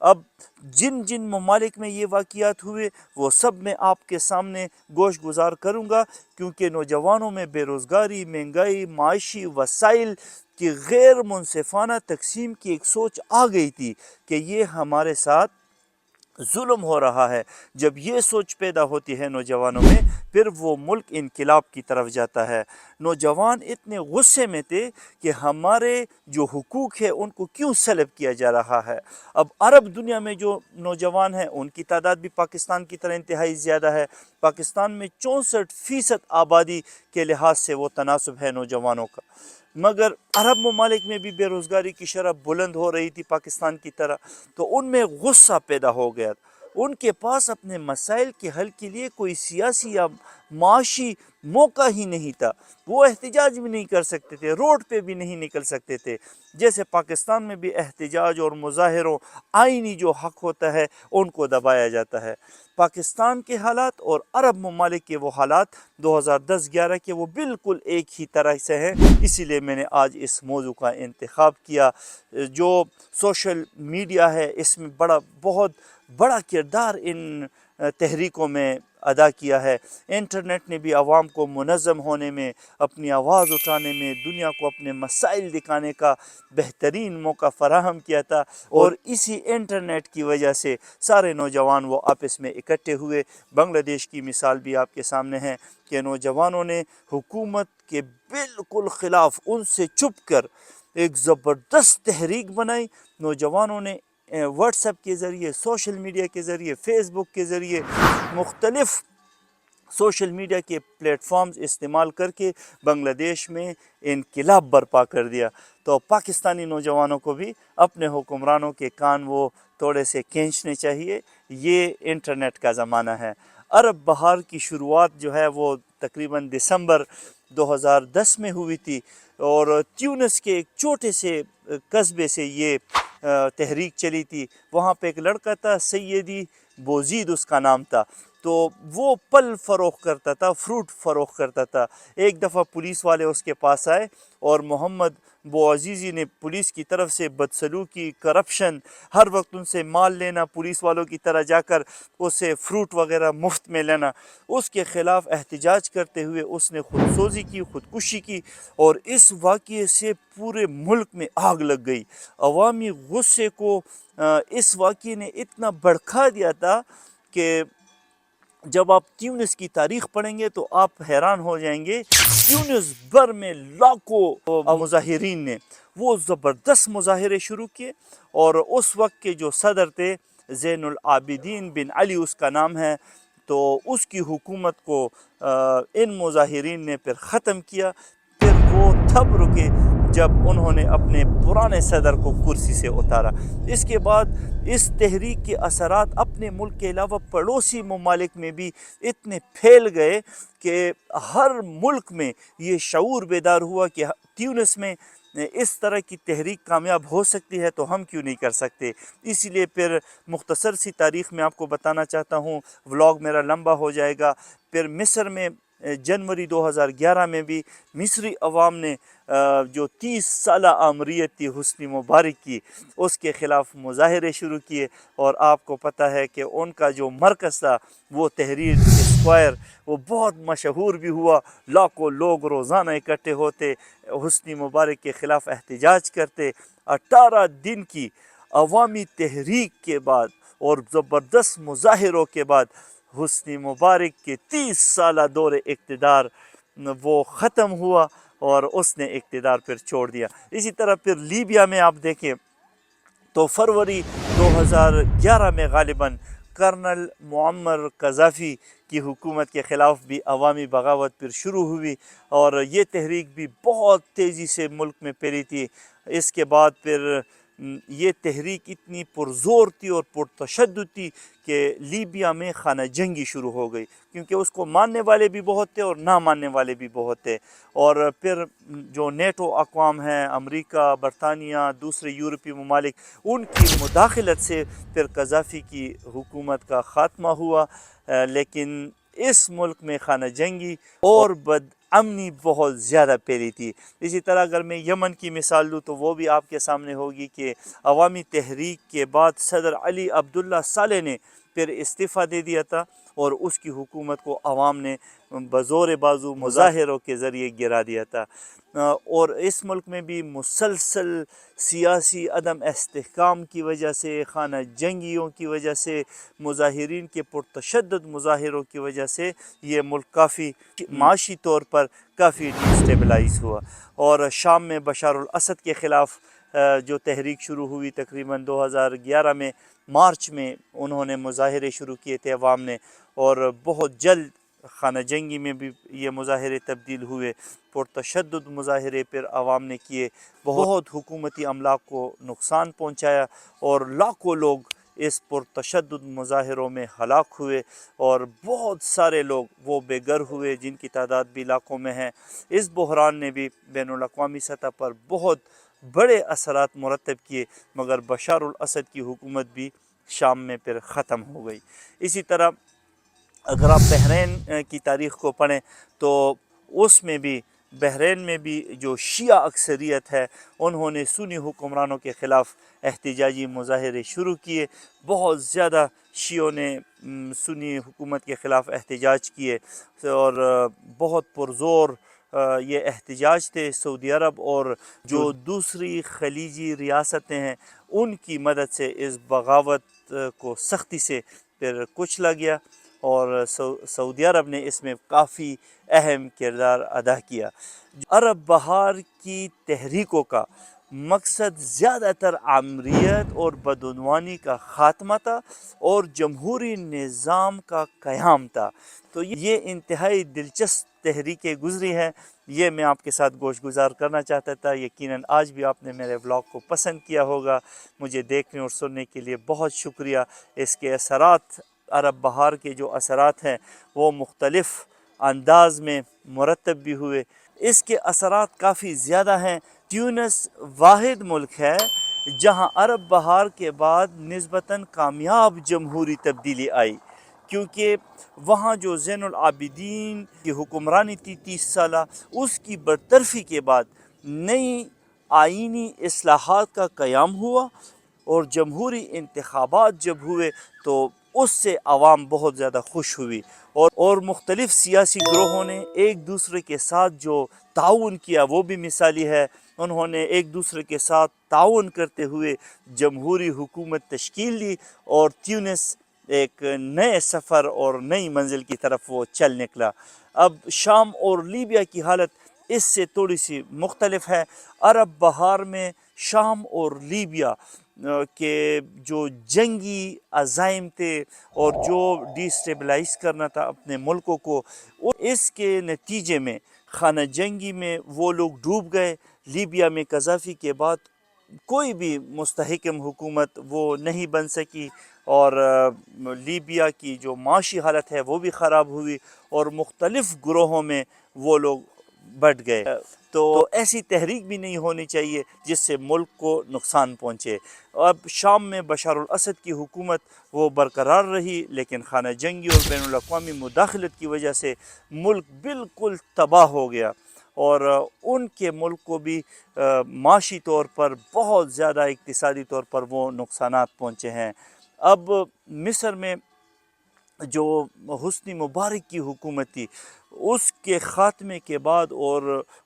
اب جن جن ممالک میں یہ واقعات ہوئے وہ سب میں آپ کے سامنے گوش گزار کروں گا، کیونکہ نوجوانوں میں بے روزگاری، مہنگائی، معاشی وسائل کی غیر منصفانہ تقسیم کی ایک سوچ آ گئی تھی کہ یہ ہمارے ساتھ ظلم ہو رہا ہے۔ جب یہ سوچ پیدا ہوتی ہے نوجوانوں میں، پھر وہ ملک انقلاب کی طرف جاتا ہے۔ نوجوان اتنے غصے میں تھے کہ ہمارے جو حقوق ہے ان کو کیوں سلب کیا جا رہا ہے۔ اب عرب دنیا میں جو نوجوان ہیں ان کی تعداد بھی پاکستان کی طرح انتہائی زیادہ ہے۔ پاکستان میں 64% آبادی کے لحاظ سے وہ تناسب ہے نوجوانوں کا، مگر عرب ممالک میں بھی بے روزگاری کی شرح بلند ہو رہی تھی پاکستان کی طرح، تو ان میں غصہ پیدا ہو گیا۔ ان کے پاس اپنے مسائل کے حل کے لیے کوئی سیاسی یا معاشی موقع ہی نہیں تھا۔ وہ احتجاج بھی نہیں کر سکتے تھے، روڈ پہ بھی نہیں نکل سکتے تھے۔ جیسے پاکستان میں بھی احتجاج اور مظاہروں، آئینی جو حق ہوتا ہے ان کو دبایا جاتا ہے۔ پاکستان کے حالات اور عرب ممالک کے وہ حالات 2010-11 کے وہ بالکل ایک ہی طرح سے ہیں۔ اسی لیے میں نے آج اس موضوع کا انتخاب کیا۔ جو سوشل میڈیا ہے اس میں بہت بڑا کردار ان تحریکوں میں ادا کیا ہے۔ انٹرنیٹ نے بھی عوام کو منظم ہونے میں، اپنی آواز اٹھانے میں، دنیا کو اپنے مسائل دکھانے کا بہترین موقع فراہم کیا تھا، اور اسی انٹرنیٹ کی وجہ سے سارے نوجوان وہ آپس میں اکٹھے ہوئے۔ بنگلہ دیش کی مثال بھی آپ کے سامنے ہے کہ نوجوانوں نے حکومت کے بالکل خلاف ان سے چھپ کر ایک زبردست تحریک بنائی۔ نوجوانوں نے واٹس ایپ کے ذریعے، سوشل میڈیا کے ذریعے، فیس بک کے ذریعے، مختلف سوشل میڈیا کے پلیٹ فارمز استعمال کر کے بنگلہ دیش میں انقلاب برپا کر دیا۔ تو پاکستانی نوجوانوں کو بھی اپنے حکمرانوں کے کان وہ تھوڑے سے کھینچنے چاہیے۔ یہ انٹرنیٹ کا زمانہ ہے۔ عرب بہار کی شروعات جو ہے وہ تقریباً دسمبر 2010 میں ہوئی تھی، اور تیونس کے ایک چھوٹے سے قصبے سے یہ تحریک چلی تھی۔ وہاں پہ ایک لڑکا تھا، سیدی بوزید اس کا نام تھا، تو وہ پھل فروخت کرتا تھا، فروٹ فروخت کرتا تھا۔ ایک دفعہ پولیس والے اس کے پاس آئے اور محمد بوعزیزی نے پولیس کی طرف سے بدسلوکی، کرپشن، ہر وقت ان سے مال لینا، پولیس والوں کی طرح جا کر اسے فروٹ وغیرہ مفت میں لینا، اس کے خلاف احتجاج کرتے ہوئے اس نے خودسوزی کی، خودکشی کی، اور اس واقعے سے پورے ملک میں آگ لگ گئی۔ عوامی غصے کو اس واقعے نے اتنا بھڑکا دیا تھا کہ جب آپ تیونس کی تاریخ پڑھیں گے تو آپ حیران ہو جائیں گے۔ تیونس بھر میں لاکھوں مظاہرین نے وہ زبردست مظاہرے شروع کیے، اور اس وقت کے جو صدر تھے زین العابدین بن علی اس کا نام ہے، تو اس کی حکومت کو ان مظاہرین نے پھر ختم کیا۔ پھر وہ تب رکے جب انہوں نے اپنے پرانے صدر کو کرسی سے اتارا۔ اس کے بعد اس تحریک کے اثرات اپنے ملک کے علاوہ پڑوسی ممالک میں بھی اتنے پھیل گئے کہ ہر ملک میں یہ شعور بیدار ہوا کہ تیونس میں اس طرح کی تحریک کامیاب ہو سکتی ہے تو ہم کیوں نہیں کر سکتے۔ اسی لیے پھر مختصر سی تاریخ میں آپ کو بتانا چاہتا ہوں، ولاگ میرا لمبا ہو جائے گا۔ پھر مصر میں جنوری 2011 میں بھی مصری عوام نے جو 30 سالہ آمریت تھی حسنی مبارک کی، اس کے خلاف مظاہرے شروع کیے، اور آپ کو پتہ ہے کہ ان کا جو مرکز تھا وہ تحریر اسکوائر، وہ بہت مشہور بھی ہوا۔ لاکھوں لوگ روزانہ اکٹھے ہوتے، حسنی مبارک کے خلاف احتجاج کرتے۔ 18 دن کی عوامی تحریک کے بعد اور زبردست مظاہروں کے بعد حسنی مبارک کے 30 سالہ دور اقتدار وہ ختم ہوا، اور اس نے اقتدار پھر چھوڑ دیا۔ اسی طرح پھر لیبیا میں آپ دیکھیں تو فروری 2011 میں غالباً کرنل معمر قذافی کی حکومت کے خلاف بھی عوامی بغاوت پھر شروع ہوئی، اور یہ تحریک بھی بہت تیزی سے ملک میں پھیلی تھی۔ اس کے بعد پھر یہ تحریک اتنی پرزور تھی اور پرتشدد تھی کہ لیبیا میں خانہ جنگی شروع ہو گئی، کیونکہ اس کو ماننے والے بھی بہت تھے اور نہ ماننے والے بھی بہت تھے۔ اور پھر جو نیٹو اقوام ہیں، امریکہ، برطانیہ، دوسرے یورپی ممالک، ان کی مداخلت سے پھر قذافی کی حکومت کا خاتمہ ہوا۔ لیکن اس ملک میں خانہ جنگی اور بد امنی بہت زیادہ پھیلی تھی۔ اسی طرح اگر میں یمن کی مثال لوں تو وہ بھی آپ کے سامنے ہوگی کہ عوامی تحریک کے بعد صدر علی عبداللہ صالح نے پھر استعفیٰ دے دیا تھا، اور اس کی حکومت کو عوام نے بزور بازو مظاہروں کے ذریعے گرا دیا تھا۔ اور اس ملک میں بھی مسلسل سیاسی عدم استحکام کی وجہ سے، خانہ جنگیوں کی وجہ سے، مظاہرین کے پرتشدد مظاہروں کی وجہ سے یہ ملک کافی معاشی طور پر کافی ڈیسٹیبلائز ہوا۔ اور شام میں بشار الاسد کے خلاف جو تحریک شروع ہوئی تقریباً 2011 میں مارچ میں، انہوں نے مظاہرے شروع کیے تھے عوام نے، اور بہت جلد خانہ جنگی میں بھی یہ مظاہرے تبدیل ہوئے، پرتشدد مظاہرے پھر عوام نے کیے، بہت حکومتی املاک کو نقصان پہنچایا، اور لاکھوں لوگ اس پرتشدد مظاہروں میں ہلاک ہوئے، اور بہت سارے لوگ وہ بے گھر ہوئے جن کی تعداد بھی لاکھوں میں ہے۔ اس بحران نے بھی بین الاقوامی سطح پر بہت بڑے اثرات مرتب کیے، مگر بشار الاسد کی حکومت بھی شام میں پھر ختم ہو گئی۔ اسی طرح اگر آپ بحرین کی تاریخ کو پڑھیں تو اس میں بھی، بحرین میں بھی جو شیعہ اکثریت ہے، انہوں نے سنی حکمرانوں کے خلاف احتجاجی مظاہرے شروع کیے۔ بہت زیادہ شیعوں نے سنی حکومت کے خلاف احتجاج کیے، اور بہت پرزور یہ احتجاج تھے۔ سعودی عرب اور جو دوسری خلیجی ریاستیں ہیں، ان کی مدد سے اس بغاوت کو سختی سے پھر کچلا گیا، اور سعودی عرب نے اس میں کافی اہم کردار ادا کیا۔ عرب بہار کی تحریکوں کا مقصد زیادہ تر آمریت اور بدعنوانی کا خاتمہ تھا، اور جمہوری نظام کا قیام تھا۔ تو یہ انتہائی دلچسپ تحریکیں گزری ہیں، یہ میں آپ کے ساتھ گوش گزار کرنا چاہتا تھا۔ یقیناً آج بھی آپ نے میرے ولاگ کو پسند کیا ہوگا۔ مجھے دیکھنے اور سننے کے لیے بہت شکریہ۔ اس کے اثرات، عرب بہار کے جو اثرات ہیں وہ مختلف انداز میں مرتب بھی ہوئے۔ اس کے اثرات کافی زیادہ ہیں۔ تیونس واحد ملک ہے جہاں عرب بہار کے بعد نسبتاً کامیاب جمہوری تبدیلی آئی، کیونکہ وہاں جو زین العابدین کی حکمرانی تھی 30 سالہ، اس کی برطرفی کے بعد نئی آئینی اصلاحات کا قیام ہوا، اور جمہوری انتخابات جب ہوئے تو اس سے عوام بہت زیادہ خوش ہوئی، اور مختلف سیاسی گروہوں نے ایک دوسرے کے ساتھ جو تعاون کیا وہ بھی مثالی ہے۔ انہوں نے ایک دوسرے کے ساتھ تعاون کرتے ہوئے جمہوری حکومت تشکیل لی، اور تیونس ایک نئے سفر اور نئی منزل کی طرف وہ چل نکلا۔ اب شام اور لیبیا کی حالت اس سے تھوڑی سی مختلف ہے۔ عرب بہار میں شام اور لیبیا کے جو جنگی عزائم تھے اور جو ڈیسٹیبلائز کرنا تھا اپنے ملکوں کو، اس کے نتیجے میں خانہ جنگی میں وہ لوگ ڈوب گئے۔ لیبیا میں قذافی کے بعد کوئی بھی مستحکم حکومت وہ نہیں بن سکی، اور لیبیا کی جو معاشی حالت ہے وہ بھی خراب ہوئی، اور مختلف گروہوں میں وہ لوگ بٹ گئے۔ تو ایسی تحریک بھی نہیں ہونی چاہیے جس سے ملک کو نقصان پہنچے۔ اب شام میں بشار الاسد کی حکومت وہ برقرار رہی، لیکن خانہ جنگی اور بین الاقوامی مداخلت کی وجہ سے ملک بالکل تباہ ہو گیا، اور ان کے ملک کو بھی معاشی طور پر بہت زیادہ، اقتصادی طور پر وہ نقصانات پہنچے ہیں۔ اب مصر میں جو حسنی مبارک کی حکومت تھی، اس کے خاتمے کے بعد اور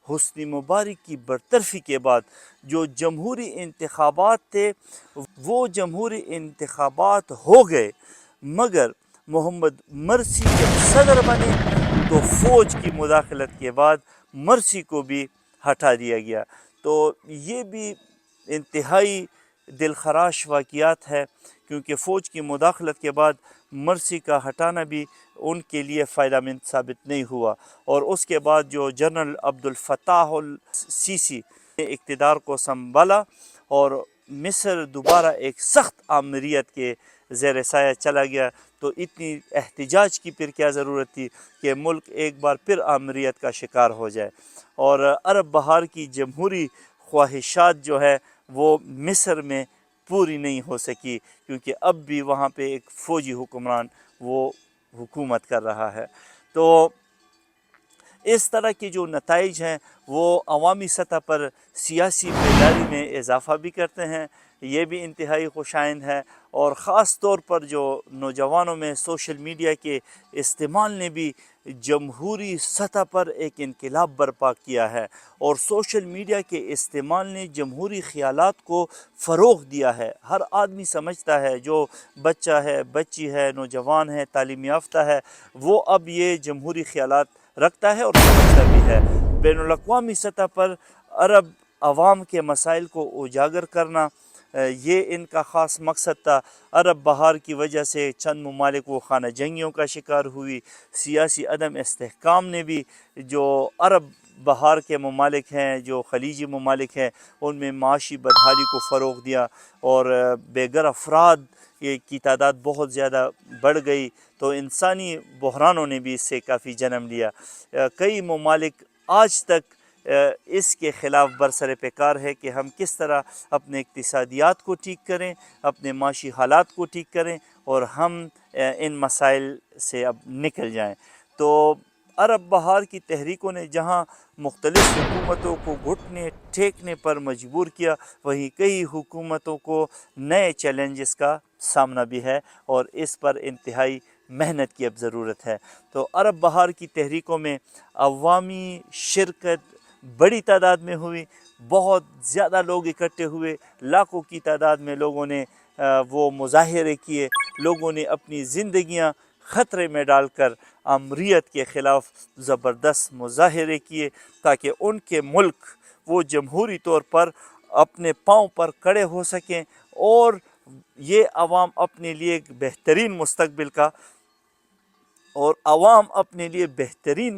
حسنی مبارک کی برطرفی کے بعد جو جمہوری انتخابات تھے، وہ جمہوری انتخابات ہو گئے، مگر محمد مرسی جب صدر بنے تو فوج کی مداخلت کے بعد مرسی کو بھی ہٹا دیا گیا۔ تو یہ بھی انتہائی دلخراش واقعات ہے، کیونکہ فوج کی مداخلت کے بعد مرسی کا ہٹانا بھی ان کے لیے فائدہ مند ثابت نہیں ہوا، اور اس کے بعد جو جنرل عبد الفتاح السیسی نے اقتدار کو سنبھالا، اور مصر دوبارہ ایک سخت آمریت کے زیر سایہ چلا گیا۔ تو اتنی احتجاج کی پھر کیا ضرورت تھی کہ ملک ایک بار پھر آمریت کا شکار ہو جائے، اور عرب بہار کی جمہوری خواہشات جو ہے وہ مصر میں پوری نہیں ہو سکی، کیونکہ اب بھی وہاں پہ ایک فوجی حکمران وہ حکومت کر رہا ہے۔ تو اس طرح کے جو نتائج ہیں وہ عوامی سطح پر سیاسی بیداری میں اضافہ بھی کرتے ہیں، یہ بھی انتہائی خوشائند ہے۔ اور خاص طور پر جو نوجوانوں میں سوشل میڈیا کے استعمال نے بھی جمہوری سطح پر ایک انقلاب برپا کیا ہے، اور سوشل میڈیا کے استعمال نے جمہوری خیالات کو فروغ دیا ہے۔ ہر آدمی سمجھتا ہے، جو بچہ ہے، بچی ہے، نوجوان ہے، تعلیم یافتہ ہے، وہ اب یہ جمہوری خیالات رکھتا ہے اور سمجھتا بھی ہے۔ بین الاقوامی سطح پر عرب عوام کے مسائل کو اجاگر کرنا، یہ ان کا خاص مقصد تھا۔ عرب بہار کی وجہ سے چند ممالک وہ خانہ جنگیوں کا شکار ہوئی، سیاسی عدم استحکام نے بھی جو عرب بہار کے ممالک ہیں، جو خلیجی ممالک ہیں، ان میں معاشی بدحالی کو فروغ دیا، اور بے گھر افراد کی تعداد بہت زیادہ بڑھ گئی، تو انسانی بحرانوں نے بھی اس سے کافی جنم لیا۔ کئی ممالک آج تک اس کے خلاف برسر پیکار ہے کہ ہم کس طرح اپنے اقتصادیات کو ٹھیک کریں، اپنے معاشی حالات کو ٹھیک کریں، اور ہم ان مسائل سے اب نکل جائیں۔ تو عرب بہار کی تحریکوں نے جہاں مختلف حکومتوں کو گھٹنے ٹیکنے پر مجبور کیا، وہیں کئی حکومتوں کو نئے چیلنجز کا سامنا بھی ہے، اور اس پر انتہائی محنت کی اب ضرورت ہے۔ تو عرب بہار کی تحریکوں میں عوامی شرکت بڑی تعداد میں ہوئی، بہت زیادہ لوگ اکٹھے ہوئے، لاکھوں کی تعداد میں لوگوں نے وہ مظاہرے کیے، لوگوں نے اپنی زندگیاں خطرے میں ڈال کر آمریت کے خلاف زبردست مظاہرے کیے، تاکہ ان کے ملک وہ جمہوری طور پر اپنے پاؤں پر کھڑے ہو سکیں، اور یہ عوام اپنے لیے ایک بہترین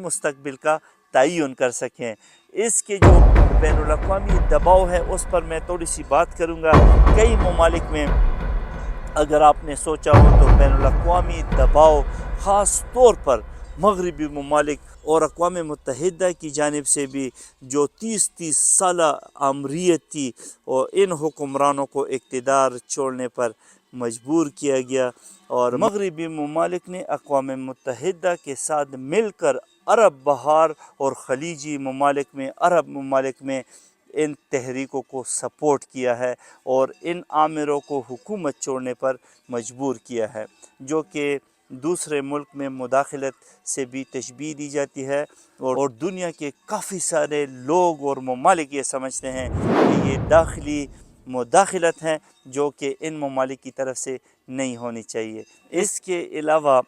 مستقبل کا تعین کر سکیں۔ اس کے جو بین الاقوامی دباؤ ہے اس پر میں تھوڑی سی بات کروں گا۔ کئی ممالک میں اگر آپ نے سوچا ہو تو بین الاقوامی دباؤ خاص طور پر مغربی ممالک اور اقوام متحدہ کی جانب سے بھی جو 30 سالہ آمریت تھی، اور ان حکمرانوں کو اقتدار چھوڑنے پر مجبور کیا گیا، اور مغربی ممالک نے اقوام متحدہ کے ساتھ مل کر عرب بہار اور خلیجی ممالک میں، عرب ممالک میں ان تحریکوں کو سپورٹ کیا ہے، اور ان آمروں کو حکومت چھوڑنے پر مجبور کیا ہے، جو کہ دوسرے ملک میں مداخلت سے بھی تشبیہ دی جاتی ہے، اور دنیا کے کافی سارے لوگ اور ممالک یہ سمجھتے ہیں کہ یہ داخلی مداخلت ہیں، جو کہ ان ممالک کی طرف سے نہیں ہونی چاہیے۔ اس کے علاوہ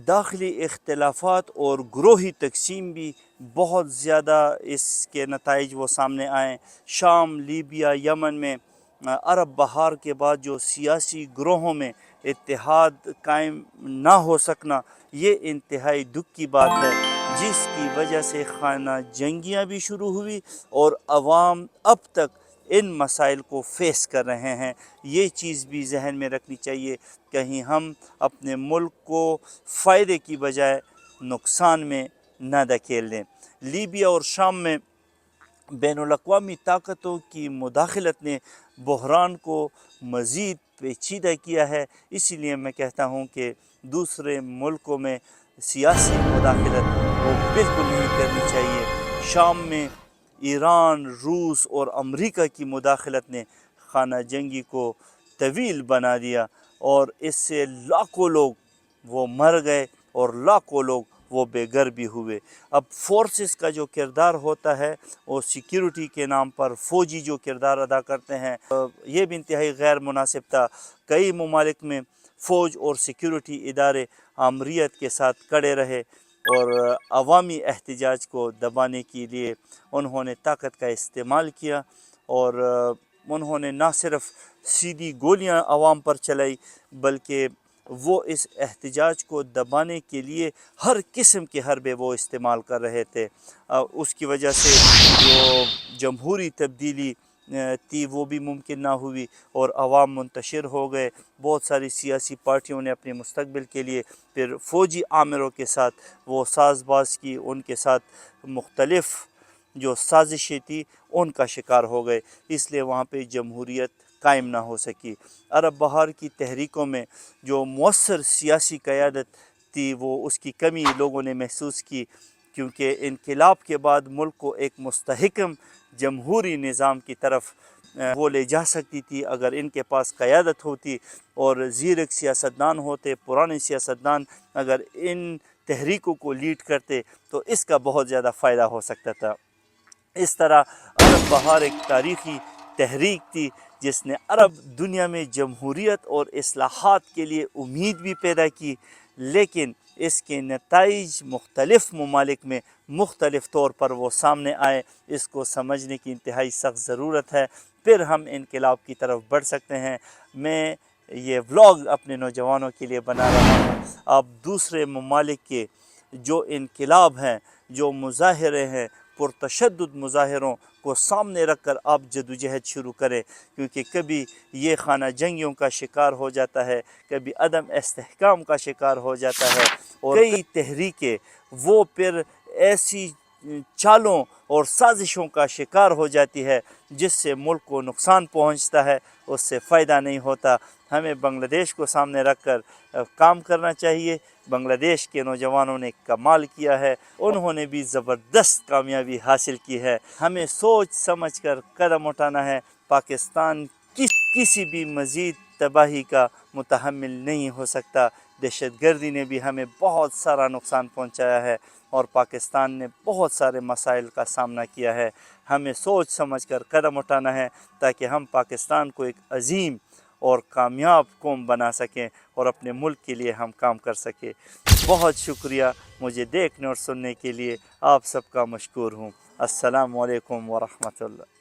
داخلی اختلافات اور گروہی تقسیم بھی بہت زیادہ اس کے نتائج وہ سامنے آئیں۔ شام، لیبیا، یمن میں عرب بہار کے بعد جو سیاسی گروہوں میں اتحاد قائم نہ ہو سکنا، یہ انتہائی دکھ کی بات ہے، جس کی وجہ سے خانہ جنگیاں بھی شروع ہوئی، اور عوام اب تک ان مسائل کو فیس کر رہے ہیں۔ یہ چیز بھی ذہن میں رکھنی چاہیے، کہیں ہم اپنے ملک کو فائدے کی بجائے نقصان میں نہ دھکیل دیں۔ لیبیا اور شام میں بین الاقوامی طاقتوں کی مداخلت نے بحران کو مزید پیچیدہ کیا ہے، اسی لیے میں کہتا ہوں کہ دوسرے ملکوں میں سیاسی مداخلت وہ بالکل نہیں کرنی چاہیے۔ شام میں ایران، روس اور امریکہ کی مداخلت نے خانہ جنگی کو طویل بنا دیا، اور اس سے لاکھوں لوگ وہ مر گئے، اور لاکھوں لوگ وہ بے گھر بھی ہوئے۔ اب فورسز کا جو کردار ہوتا ہے، وہ سیکیورٹی کے نام پر فوجی جو کردار ادا کرتے ہیں، یہ بھی انتہائی غیر مناسب تھا۔ کئی ممالک میں فوج اور سیکیورٹی ادارے آمریت کے ساتھ کھڑے رہے، اور عوامی احتجاج کو دبانے کے لیے انہوں نے طاقت کا استعمال کیا، اور انہوں نے نہ صرف سیدھی گولیاں عوام پر چلائی، بلکہ وہ اس احتجاج کو دبانے کے لیے ہر قسم کے حربے وہ استعمال کر رہے تھے۔ اس کی وجہ سے جو جمہوری تبدیلی تھی وہ بھی ممکن نہ ہوئی، اور عوام منتشر ہو گئے۔ بہت ساری سیاسی پارٹیوں نے اپنے مستقبل کے لیے پھر فوجی آمروں کے ساتھ وہ ساز باز کی، ان کے ساتھ مختلف جو سازشیں تھی ان کا شکار ہو گئے، اس لیے وہاں پہ جمہوریت قائم نہ ہو سکی۔ عرب بہار کی تحریکوں میں جو مؤثر سیاسی قیادت تھی، وہ اس کی کمی لوگوں نے محسوس کی، کیونکہ انقلاب کے بعد ملک کو ایک مستحکم جمہوری نظام کی طرف وہ لے جا سکتی تھی اگر ان کے پاس قیادت ہوتی اور زیرک سیاستدان ہوتے، پرانے سیاستدان اگر ان تحریکوں کو لیڈ کرتے تو اس کا بہت زیادہ فائدہ ہو سکتا تھا۔ اس طرح عرب بہار ایک تاریخی تحریک تھی جس نے عرب دنیا میں جمہوریت اور اصلاحات کے لیے امید بھی پیدا کی، لیکن اس کے نتائج مختلف ممالک میں مختلف طور پر وہ سامنے آئے۔ اس کو سمجھنے کی انتہائی سخت ضرورت ہے، پھر ہم انقلاب کی طرف بڑھ سکتے ہیں۔ میں یہ ولاگ اپنے نوجوانوں کے لیے بنا رہا ہوں، آپ دوسرے ممالک کے جو انقلاب ہیں، جو مظاہرے ہیں، پرتشدد مظاہروں کو سامنے رکھ کر آپ جدوجہد شروع کریں، کیونکہ کبھی یہ خانہ جنگیوں کا شکار ہو جاتا ہے، کبھی عدم استحکام کا شکار ہو جاتا ہے، اور کئی تحریکیں وہ پھر ایسی چالوں اور سازشوں کا شکار ہو جاتی ہے جس سے ملک کو نقصان پہنچتا ہے، اس سے فائدہ نہیں ہوتا۔ ہمیں بنگلہ دیش کو سامنے رکھ کر کام کرنا چاہیے۔ بنگلہ دیش کے نوجوانوں نے کمال کیا ہے، انہوں نے بھی زبردست کامیابی حاصل کی ہے۔ ہمیں سوچ سمجھ کر قدم اٹھانا ہے۔ پاکستان کسی بھی مزید تباہی کا متحمل نہیں ہو سکتا۔ دہشت گردی نے بھی ہمیں بہت سارا نقصان پہنچایا ہے اور پاکستان نے بہت سارے مسائل کا سامنا کیا ہے۔ ہمیں سوچ سمجھ کر قدم اٹھانا ہے تاکہ ہم پاکستان کو ایک عظیم اور کامیاب قوم بنا سکیں اور اپنے ملک کے لیے ہم کام کر سکیں۔ بہت شکریہ مجھے دیکھنے اور سننے کے لیے، آپ سب کا مشکور ہوں۔ السلام علیکم ورحمۃ اللہ۔